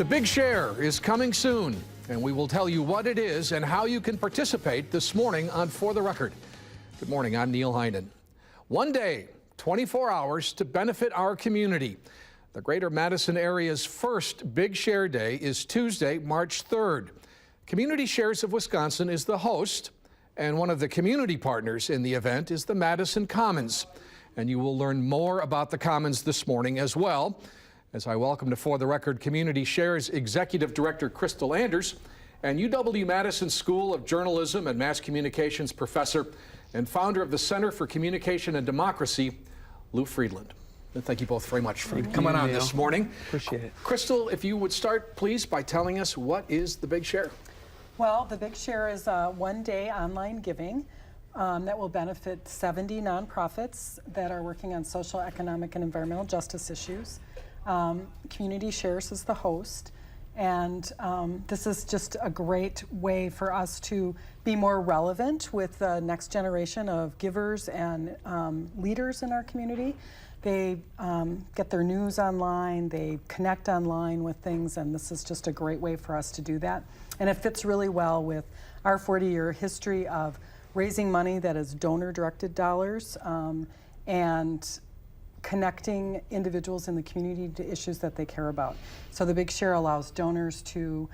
The Big Share is coming soon, and we will tell you what it is and how you can participate this morning on For the Record. Good morning, I'm Neil Heinen. One day, 24 hours to benefit our community. The Greater Madison area's first Big Share Day is Tuesday, March 3rd. Community Shares of Wisconsin is the host, and one of the community partners in the event is the Madison Commons. And you will learn more about the Commons this morning as well, as I welcome to For the Record Community Shares Executive Director Crystal Anders and UW-Madison School of Journalism and Mass Communications professor and founder of the Center for Communication and Democracy, Lou Friedland. And thank you both very much for coming on this morning. Appreciate it. Crystal, if you would start, please, by telling us what is the Big Share? Well, the Big Share is a one-day online giving that will benefit 70 nonprofits that are working on social, economic, and environmental justice issues. Community Shares is the host, and this is just a great way for us to be more relevant with the next generation of givers and leaders in our community. They get their news online, they connect online with things, and this is just a great way for us to do that. And it fits really well with our 40-year history of raising money that is donor-directed dollars and connecting individuals in the community to issues that they care about. So the Big Share allows donors to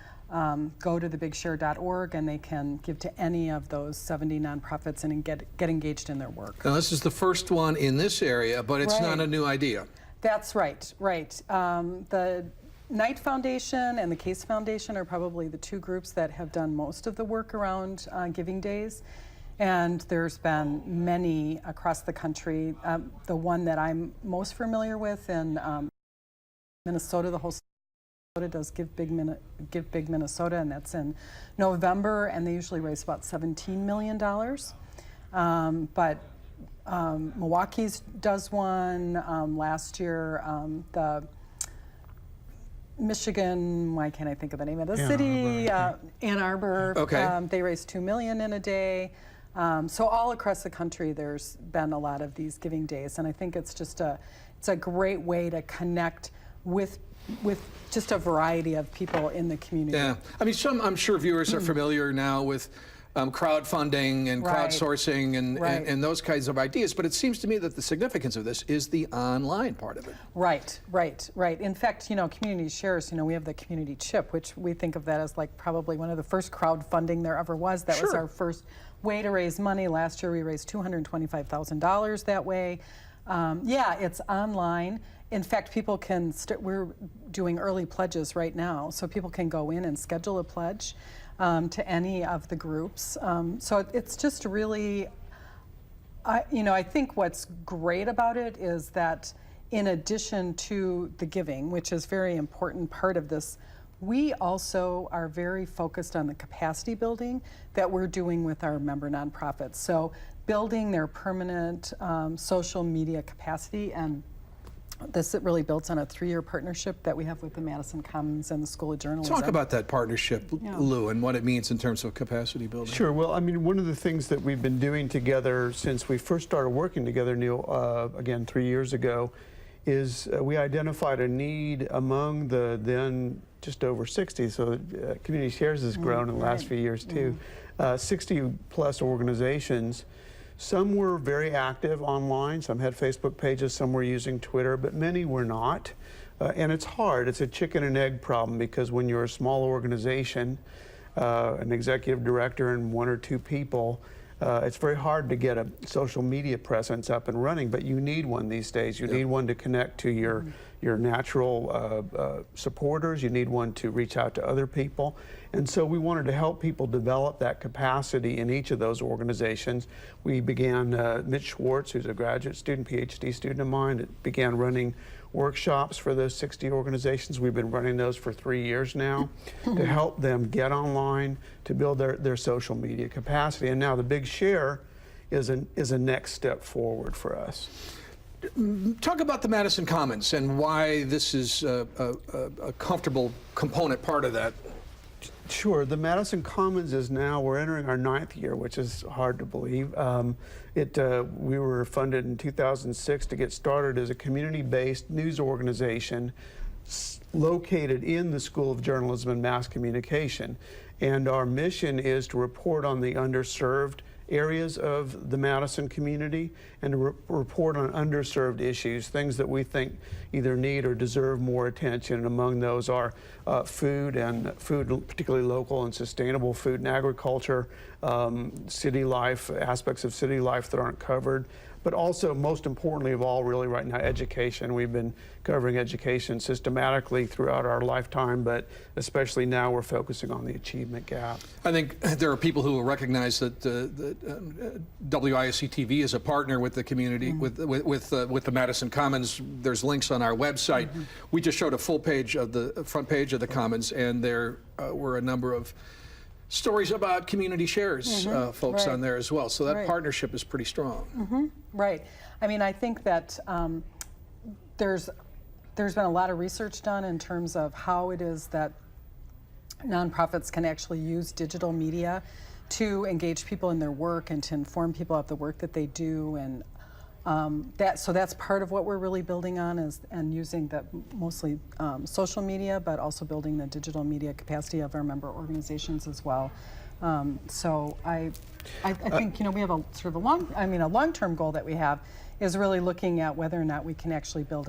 go to thebigshare.org, and they can give to any of those 70 nonprofits and get engaged in their work. Now, this is the first one in this area, but it's not a new idea. That's right, right. The Knight Foundation and the Case Foundation are probably the two groups that have done most of the work around Giving Days. And there's been many across the country. The one that I'm most familiar with in Minnesota, the whole Minnesota does Give Big Minnesota, and that's in November, and they usually raise about $17 million. But Milwaukee's does one last year. The Michigan, why can't I think of the name of the city? Ann Arbor. Okay. They raised $2 million in a day. So all across the country, there's been a lot of these Giving Days, and I think it's just it's a great way to connect with just a variety of people in the community. Yeah, I mean, I'm sure viewers are familiar now with crowdfunding and crowdsourcing and those kinds of ideas, but it seems to me that the significance of this is the online part of it. Right. In fact, Community Shares, we have the community chip, which we think of that as like probably one of the first crowdfunding there ever was. That was our first way to raise money. Last year we raised $225,000 that way. Yeah, it's online. In fact, people can, we're doing early pledges right now, so people can go in and schedule a pledge to any of the groups. So it's just really, I think what's great about it is that in addition to the giving, which is a very important part of this, we also are very focused on the capacity building that we're doing with our member nonprofits. So building their permanent social media capacity, and this really builds on a 3-year partnership that we have with the Madison Commons and the School of Journalism. Talk about that partnership, Lou, and what it means in terms of capacity building. Sure. Well, I mean, one of the things that we've been doing together since we first started working together, Neil, again 3 years ago, is we identified a need among the then just over 60, so Community Shares has grown in the last few years too, 60 plus organizations. Some were very active online, some had Facebook pages, some were using Twitter, but many were not. And it's hard, it's a chicken and egg problem, because when you're a small organization, an executive director and 1 or 2 people, it's very hard to get a social media presence up and running, but you need one these days. You need one to connect to your natural supporters. You need one to reach out to other people. And so we wanted to help people develop that capacity in each of those organizations. We began, Mitch Schwartz, who's a graduate student, PhD student of mine, began running workshops for those 60 organizations. We've been running those for 3 years now to help them get online, to build their social media capacity. And now the Big Share is a next step forward for us. Talk about the Madison Commons and why this is a comfortable component part of that. Sure. The Madison Commons is now, we're entering our 9th year, which is hard to believe. We were funded in 2006 to get started as a community-based news organization located in the School of Journalism and Mass Communication. And our mission is to report on the underserved areas of the Madison community and to report on underserved issues, things that we think either need or deserve more attention. And among those are food, particularly local and sustainable food and agriculture, city life, aspects of city life that aren't covered, but also, most importantly of all, really right now, education. We've been covering education systematically throughout our lifetime, but especially now we're focusing on the achievement gap. I think there are people who will recognize that WISC-TV is a partner with the community, with the Madison Commons. There's links on our website. We just showed a full page of the front page of the Commons, and there were a number of stories about community shares folks on there as well. So that partnership is pretty strong. Right. I mean, I think that there's been a lot of research done in terms of how it is that nonprofits can actually use digital media to engage people in their work and to inform people of the work that they do, and so that's part of what we're really building on, and using the mostly social media, but also building the digital media capacity of our member organizations as well. So I think, you know, we have a sort of a long-term goal that we have is really looking at whether or not we can actually build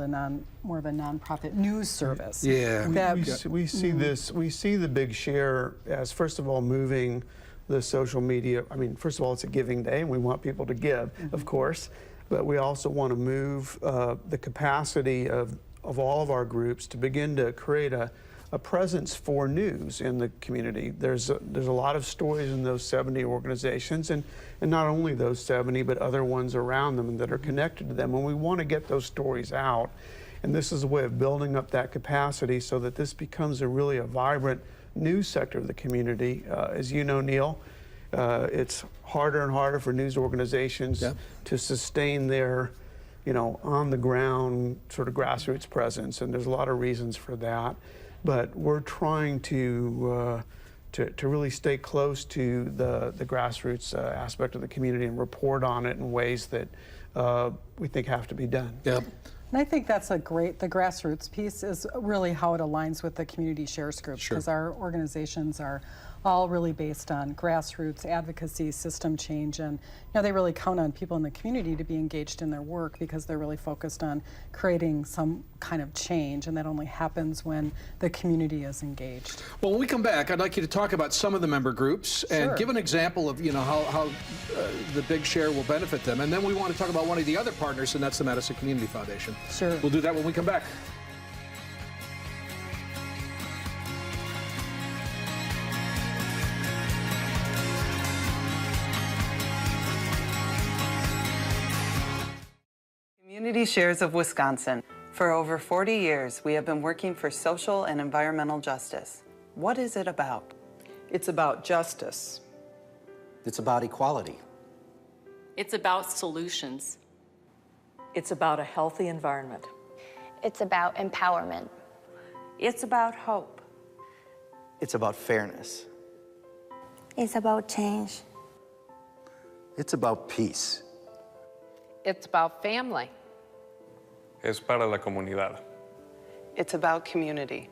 more of a nonprofit news service. Yeah, we see this. We see the Big Share as, first of all, moving the social media. I mean, first of all, it's a giving day, and we want people to give, of course. But we also want to move the capacity of all of our groups to begin to create a presence for news in the community. There's a lot of stories in those 70 organizations, and not only those 70, but other ones around them that are connected to them. And we want to get those stories out. And this is a way of building up that capacity so that this becomes really a vibrant news sector of the community. As you know, Neil, it's harder and harder for news organizations to sustain their, you know, on the ground sort of grassroots presence, and there's a lot of reasons for that. But we're trying to really stay close to the grassroots aspect of the community and report on it in ways that we think have to be done. Yep. And I think that's the grassroots piece is really how it aligns with the community shares group, because our organizations are all really based on grassroots advocacy, system change, and they really count on people in the community to be engaged in their work because they're really focused on creating some kind of change, and that only happens when the community is engaged. Well, when we come back, I'd like you to talk about some of the member groups and give an example of how the Big Share will benefit them, and then we want to talk about one of the other partners, and that's the Madison Community Foundation. Sure. We'll do that when we come back. Community Shares of Wisconsin. For over 40 years, we have been working for social and environmental justice. What is it about? It's about justice. It's about equality. It's about solutions. It's about a healthy environment. It's about empowerment. It's about hope. It's about fairness. It's about change. It's about peace. It's about family. Es para la comunidad. It's about community.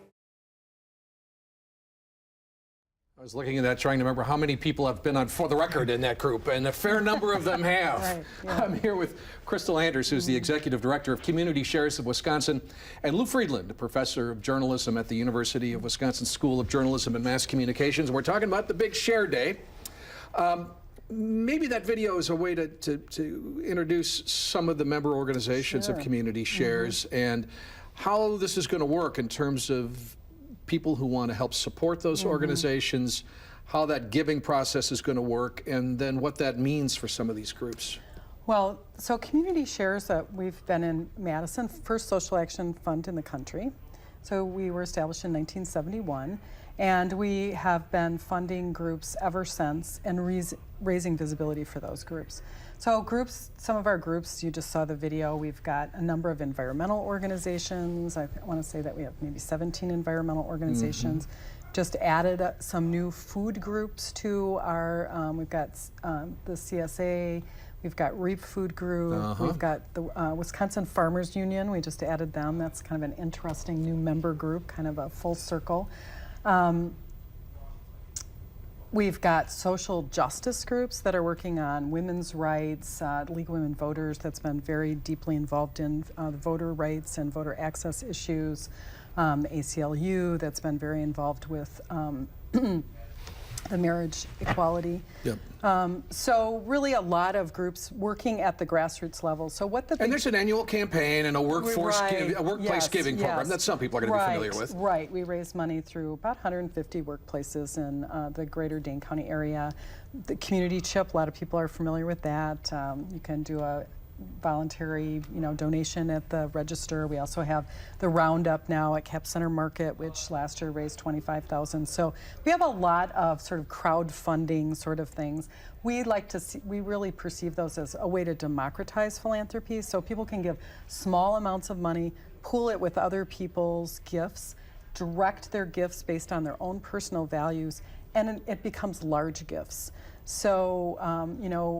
I was looking at that, trying to remember how many people have been on For the Record in that group, and a fair number of them have. I'm here with Crystal Anders, who's the Executive Director of Community Shares of Wisconsin, and Lou Friedland, a professor of journalism at the University of Wisconsin School of Journalism and Mass Communications. We're talking about the Big Share Day. Maybe that video is a way to introduce some of the member organizations of Community Shares and how this is going to work in terms of people who want to help support those organizations, how that giving process is going to work, and then what that means for some of these groups. Well, so Community Shares, we've been in Madison, first social action fund in the country. So we were established in 1971, and we have been funding groups ever since and raising visibility for those groups. So some of our groups, you just saw the video, we've got a number of environmental organizations. I want to say that we have maybe 17 environmental organizations. just added some new food groups to our, we've got the CSA, we've got REAP Food Group, we've got the Wisconsin Farmers Union, we just added them. That's kind of an interesting new member group, kind of a full circle. We've got social justice groups that are working on women's rights, League of Women Voters that's been very deeply involved in the voter rights and voter access issues. The ACLU that's been very involved with the marriage equality. Yep. So really a lot of groups working at the grassroots level. So what the And there's an annual campaign and a workforce a workplace giving program that some people are going to be familiar with. Right. We raise money through about 150 workplaces in the greater Dane County area. The community chip, a lot of people are familiar with that. You can do a voluntary, donation at the register. We also have the Roundup now at Cap Center Market, which last year raised $25,000. So we have a lot of sort of crowdfunding sort of things. We like to see, we really perceive those as a way to democratize philanthropy, so people can give small amounts of money, pool it with other people's gifts, direct their gifts based on their own personal values, and it becomes large gifts. So,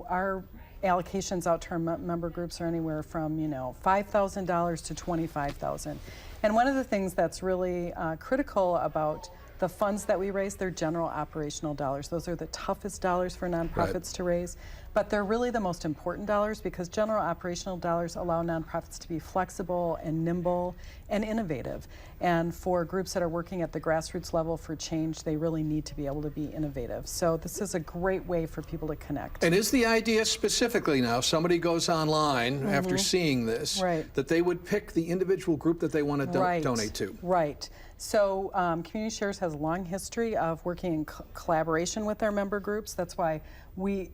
our allocations out to our member groups are anywhere from $5,000 to $25,000. And one of the things that's really critical about the funds that we raise, they're general operational dollars. Those are the toughest dollars for nonprofits to raise, but they're really the most important dollars because general operational dollars allow nonprofits to be flexible and nimble and innovative. And for groups that are working at the grassroots level for change, they really need to be able to be innovative. So this is a great way for people to connect. And is the idea specifically now, somebody goes online after seeing this, that they would pick the individual group that they want to donate to? Right. So Community Shares has a long history of working in collaboration with our member groups. That's why we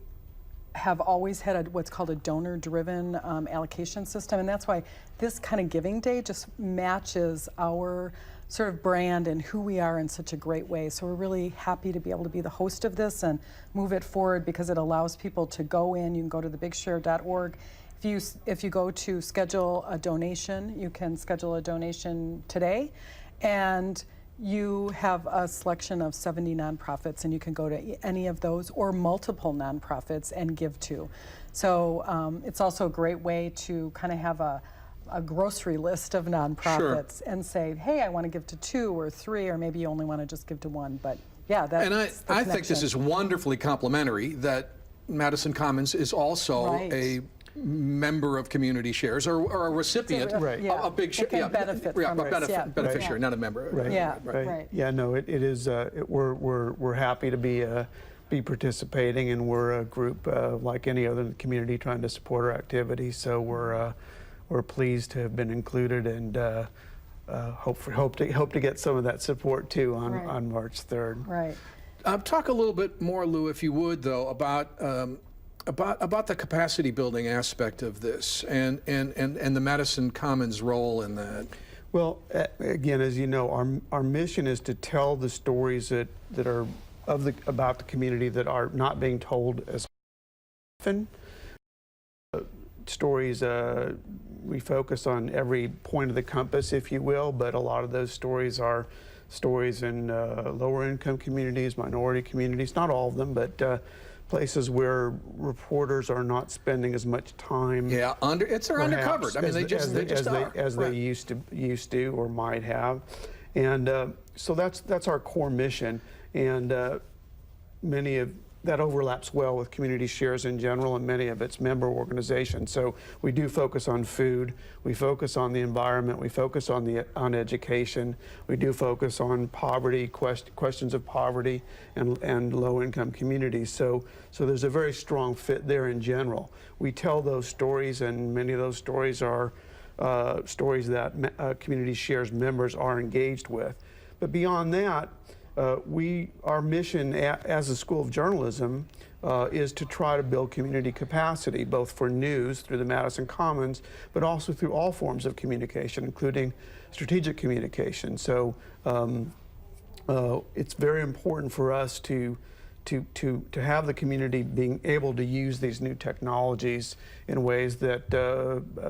have always had what's called a donor-driven allocation system, and that's why this kind of giving day just matches our sort of brand and who we are in such a great way. So we're really happy to be able to be the host of this and move it forward because it allows people to go in. You can go to thebigshare.org. If you go to schedule a donation, you can schedule a donation today, and you have a selection of 70 nonprofits, and you can go to any of those or multiple nonprofits and give to. So it's also a great way to kind of have a grocery list of nonprofits and say, hey, I want to give to 2 or 3, or maybe you only want to just give to 1. But yeah, that's and I think this is wonderfully complimentary that Madison Commons is also a member of Community Shares or a recipient, a big share, beneficiary, not a member. Right. Yeah, no, it is. We're happy to be participating, and we're a group like any other in the community trying to support our activities. So we're pleased to have been included, and hope to get some of that support too on March 3rd. Right. Talk a little bit more, Lou, if you would, though, about the capacity building aspect of this and the Madison Commons role in that. Well, again, as you know, our mission is to tell the stories that are about the community that are not being told as often. Stories, we focus on every point of the compass, if you will, but a lot of those stories are stories in lower income communities, minority communities, not all of them, but places where reporters are not spending as much time. Yeah, they're undercovered. I mean, they used to or might have, and so that's our core mission, and many of that overlaps well with Community Shares in general and many of its member organizations. So we do focus on food, we focus on the environment, we focus on education, we do focus on poverty, questions of poverty and low-income communities. So there's a very strong fit there in general. We tell those stories, and many of those stories are stories that Community Shares members are engaged with. But beyond that, our mission as a School of Journalism is to try to build community capacity, both for news through the Madison Commons, but also through all forms of communication, including strategic communication. So it's very important for us to have the community being able to use these new technologies in ways that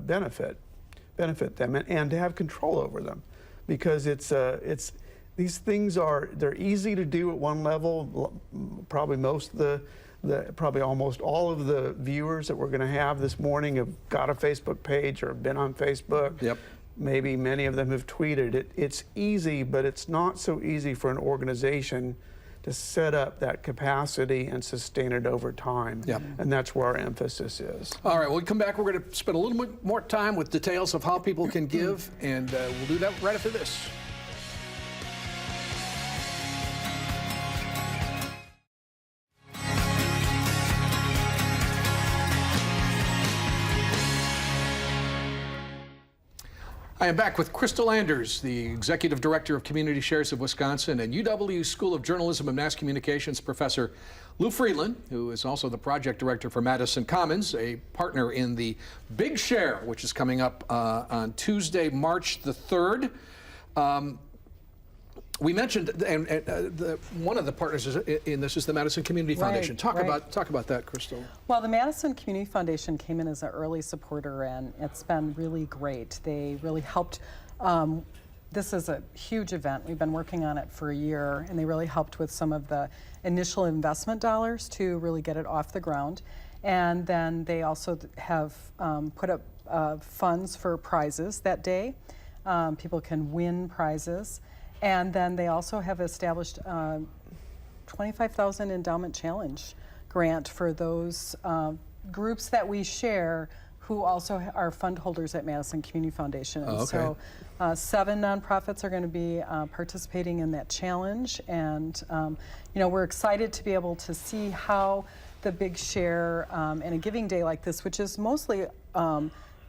benefit them, and to have control over them, because these things they're easy to do at one level. Probably probably almost all of the viewers that we're going to have this morning have got a Facebook page or have been on Facebook. Yep. Maybe many of them have tweeted it. It's easy, but it's not so easy for an organization to set up that capacity and sustain it over time. Yep. And that's where our emphasis is. All right, when we come back, we're going to spend a little bit more time with details of how people can give, and we'll do that right after this. I am back with Crystal Anders, the Executive Director of Community Shares of Wisconsin, and UW School of Journalism and Mass Communications Professor Lou Friedland, who is also the Project Director for Madison Commons, a partner in the Big Share, which is coming up on Tuesday, March the 3rd. We mentioned, and one of the partners in this is the Madison Community Foundation. Talk about that, Crystal. Well, the Madison Community Foundation came in as an early supporter, and it's been really great. They really helped. This is a huge event. We've been working on it for a year, and they really helped with some of the initial investment dollars to really get it off the ground. And then they also have put up funds for prizes that day. People can win prizes. And then they also have established a $25,000 endowment challenge grant for those groups that we share who also are fund holders at Madison Community Foundation. And so 7 nonprofits are going to be participating in that challenge. And you know, we're excited to be able to see how the Big Share and a giving day like this, which is mostly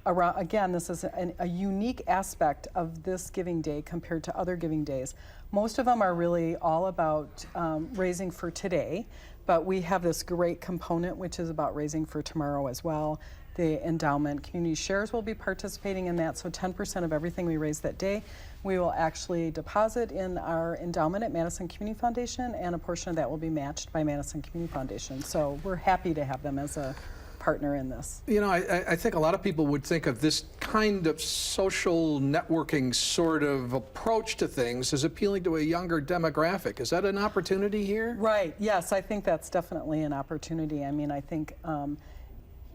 around, again, this is a unique aspect of this giving day compared to other giving days. Most of them are really all about raising for today, but we have this great component which is about raising for tomorrow as well. The endowment community shares will be participating in that, so 10% of everything we raise that day we will actually deposit in our endowment at Madison Community Foundation, and a portion of that will be matched by Madison Community Foundation. So we're happy to have them as a partner in this. You know, I think a lot of people would think of this kind of social networking sort of approach to things as appealing to a younger demographic. Is that an opportunity here? Right, yes, I think that's definitely an opportunity. I mean, I think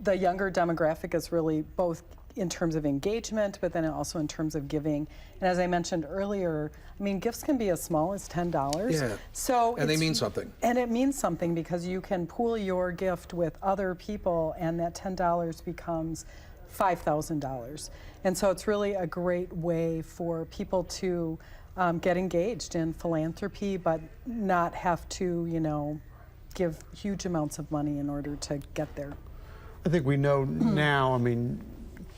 the younger demographic is really both in terms of engagement, but then also in terms of giving. And as I mentioned earlier, I mean, gifts can be as small as $10. Yeah. So and they mean something. And it means something because you can pool your gift with other people, and that $10 becomes $5,000. And so it's really a great way for people to get engaged in philanthropy, but not have to, you know, give huge amounts of money in order to get there. I think we know now, I mean,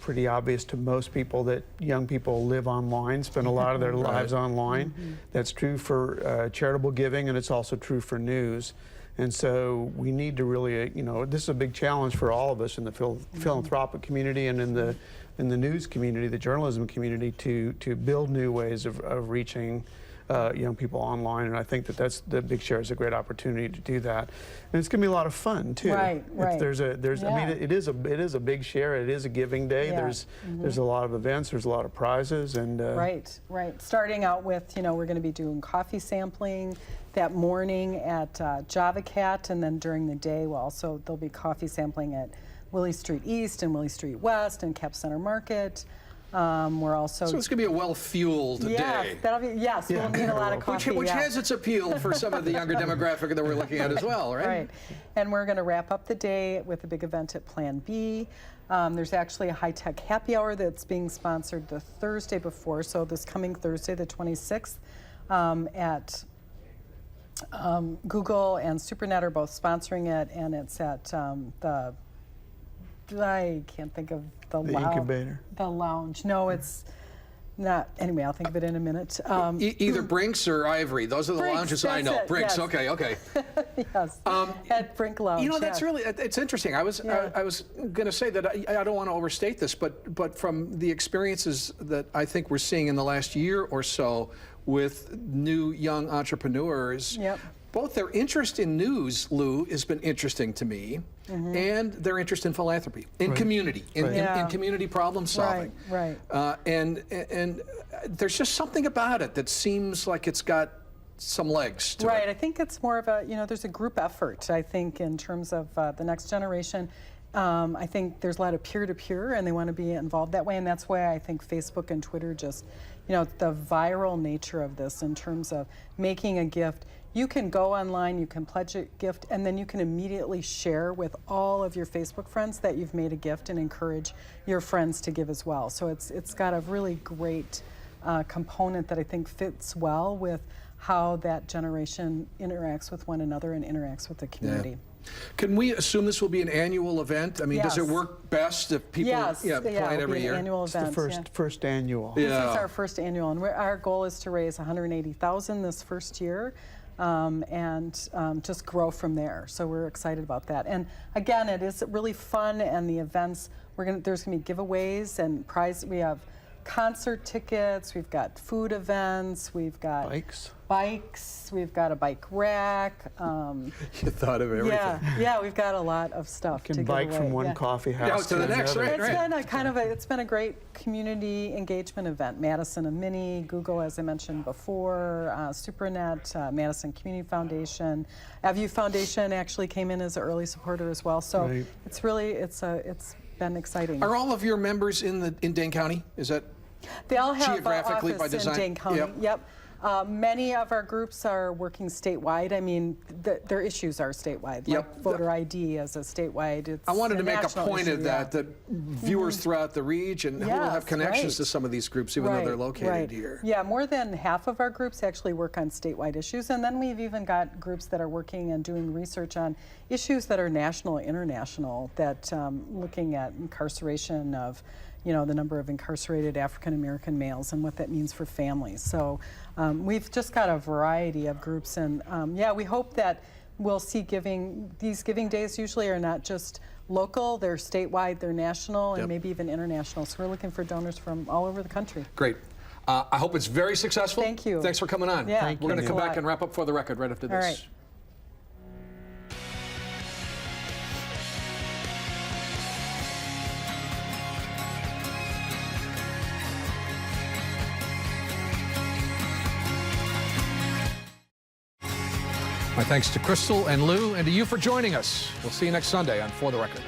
pretty obvious to most people that young people live online, spend a lot of their lives online. That's true for charitable giving, and it's also true for news. And so we need to really, you know, this is a big challenge for all of us in the philanthropic community and in the news community, the journalism community, to build new ways of reaching young people online, and I think that the Big Share is a great opportunity to do that, and it's going to be a lot of fun too. Right. I mean, it is a Big Share. It is a giving day. Yeah. There's a lot of events. There's a lot of prizes, and Right. Starting out with, you know, we're going to be doing coffee sampling that morning at Java Cat, and then during the day, there'll be coffee sampling at Willie Street East and Willie Street West and Cap Center Market. We're also... So it's going to be a well-fueled day. We'll need a lot of coffee. Which has its appeal for some of the younger demographic that we're looking at as well, right? Right. And we're going to wrap up the day with a big event at Plan B. There's actually a high-tech happy hour that's being sponsored the Thursday before, so this coming Thursday, the 26th, at Google and SuperNet are both sponsoring it, and it's at I can't think of the incubator. The lounge. No, it's not. Anyway, I'll think of it in a minute. Either Brinks or Ivory. Those are the Brinks, lounges I know. it, Brinks. yes. Okay. Yes. At Brink Lounge. You know, that's yes. really, it's interesting. I was going to say that I don't want to overstate this, but from the experiences that I think we're seeing in the last year or so with new young entrepreneurs, Yep. both their interest in news, Lou, has been interesting to me. and their interest in philanthropy, in community, in community problem solving. Right. And there's just something about it that seems like it's got some legs to it. Right. I think it's more of a, there's a group effort, I think, in terms of the next generation. I think there's a lot of peer-to-peer, and they want to be involved that way, and that's why I think Facebook and Twitter just, the viral nature of this in terms of making a gift. You can go online, you can pledge a gift, and then you can immediately share with all of your Facebook friends that you've made a gift and encourage your friends to give as well. So it's got a really great component that I think fits well with how that generation interacts with one another and interacts with the community. Yeah. Can we assume this will be an annual event? I mean, does it work best if people plan every year? Annual event. It's the first annual. This is our first annual, and our goal is to raise $180,000 this first year, and just grow from there. So we're excited about that. And again, it is really fun, and the events there's going to be giveaways and prize. We have concert tickets, we've got food events, we've got bikes, we've got a bike rack. You thought of everything. Yeah, we've got a lot of stuff You to can give bike away. from one coffee house to the next, another. right. It's been a great community engagement event. Madison a Mini, Google, as I mentioned before, SuperNet, Madison Community Foundation, AVU Foundation actually came in as an early supporter as well. So it's been exciting. Are all of your members in Dane County? Is that they all have geographically office by design? in Dane County. Yep. Many of our groups are working statewide. I mean, their issues are statewide, like voter ID as a statewide. I wanted to make a point issue, of that viewers throughout the region who will have connections to some of these groups, even though they're located here. Yeah, more than half of our groups actually work on statewide issues, and then we've even got groups that are working and doing research on issues that are national, international, that looking at incarceration of the number of incarcerated African American males and what that means for families. So we've just got a variety of groups, and we hope that we'll see these giving days usually are not just local, they're statewide, they're national, and maybe even international. So we're looking for donors from all over the country. Great. I hope it's very successful. Thank you. Thanks for coming on. Yeah, we're going to come back and wrap up For the Record right after this. All right. My thanks to Crystal and Lou, and to you for joining us. We'll see you next Sunday on For the Record.